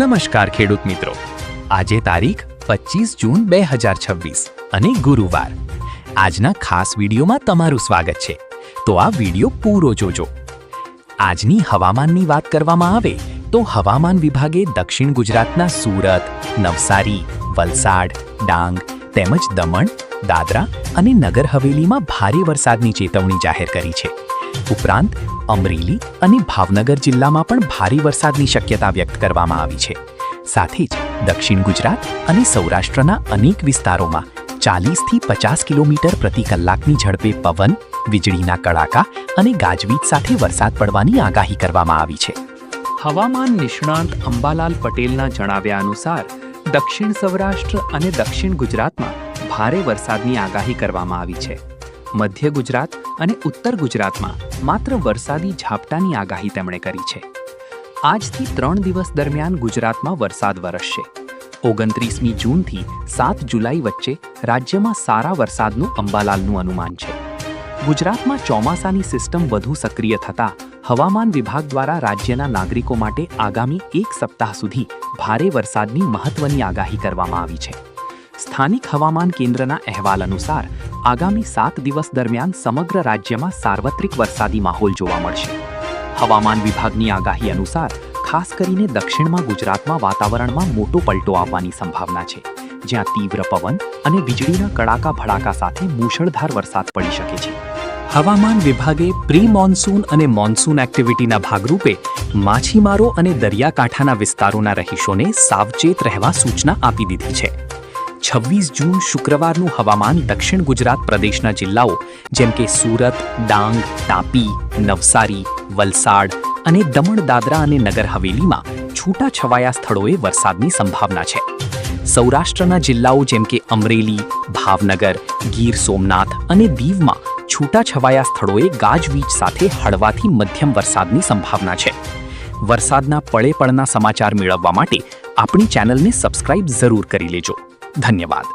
નમસ્કાર ખેડૂત મિત્રો, આજે તારીખ 25 જૂન 2026 અને ગુરુવાર. આજના ખાસ વિડીયોમાં તમારું સ્વાગત છે. તો આ વિડીયો પૂરો જોજો. આજની હવામાનની વાત કરવામાં આવે તો હવામાન વિભાગે દક્ષિણ ગુજરાતના સુરત, નવસારી, વલસાડ, ડાંગ તેમજ દમણ, દાદરા અને નગર હવેલીમાં ભારે વરસાદની ચેતવણી જાહેર કરી છે. ઉપરાંત અમરેલી અને ભાવનગર જિલ્લામાં પણ ભારે વરસાદની શક્યતા વ્યક્ત કરવામાં આવી છે. સાથે જ દક્ષિણ ગુજરાત અને સૌરાષ્ટ્રના અનેક વિસ્તારોમાં 40થી 50 કિલોમીટર પ્રતિ કલાકની ઝડપે પવન, વીજળીના કડાકા અને ગાજવીજ સાથે વરસાદ પડવાની આગાહી કરવામાં આવી છે. હવામાન નિષ્ણાંત અંબાલાલ પટેલના જણાવ્યા અનુસાર દક્ષિણ સૌરાષ્ટ્ર અને દક્ષિણ ગુજરાતમાં ભારે વરસાદની આગાહી કરવામાં આવી છે. મધ્ય ગુજરાત અને ઉત્તર ગુજરાતમાં માત્ર વરસાદી ઝાપટાની આગાહી તેમણે કરી છે. આજથી 3 દિવસ દરમિયાન ગુજરાતમાં વરસાદ વરસશે. 29મી જૂનથી 7 જુલાઈ વચ્ચે રાજ્યમાં સારા વરસાદનું અંબાલાલનું અનુમાન છે. ગુજરાતમાં ચોમાસાની સિસ્ટમ વધુ સક્રિય થતાં હવામાન વિભાગ દ્વારા રાજ્યના નાગરિકો માટે આગામી 1 સપ્તાહ સુધી ભારે વરસાદની મહત્વની આગાહી કરવામાં આવી છે. સ્થાનિક હવામાન કેન્દ્રના અહેવાલ અનુસાર આગામી 7 દિવસ દરમિયાન સમગ્ર રાજ્યમાં સાર્વત્રિક વરસાદી માહોલ જોવા મળશે. હવામાન વિભાગની આગાહી અનુસાર ખાસ કરીને દક્ષિણમાં ગુજરાતમાં વાતાવરણમાં મોટો પલટો આવવાની સંભાવના છે, જ્યાં તીવ્ર પવન અને વીજળીના કડાકા ભડાકા સાથે મૂશળધાર વરસાદ પડી શકે છે. હવામાન વિભાગે પ્રી મોન્સૂન અને મોન્સૂન એક્ટિવિટીના ભાગરૂપે માછીમારો અને દરિયાકાંઠાના વિસ્તારોના રહીશોને સાવચેત રહેવા સૂચના આપી દીધી છે. 26 જૂન શુક્રવારનું હવામાન દક્ષિણ ગુજરાત પ્રદેશના જિલ્લાઓ જેમ કે સુરત, ડાંગ, તાપી, નવસારી, વલસાડ અને દમણ, દાદરા અને નગર હવેલીમાં છૂટાછવાયા સ્થળોએ વરસાદની સંભાવના છે. સૌરાષ્ટ્રના જિલ્લાઓ જેમ કે અમરેલી, ભાવનગર, ગીર સોમનાથ અને દીવમાં છૂટાછવાયા સ્થળોએ ગાજવીજ સાથે હળવાથી મધ્યમ વરસાદની સંભાવના છે. વરસાદના પળે પળના સમાચાર મેળવવા માટે આપણી ચેનલને સબસ્ક્રાઇબ જરૂર કરી લેજો. ધન્યવાદ.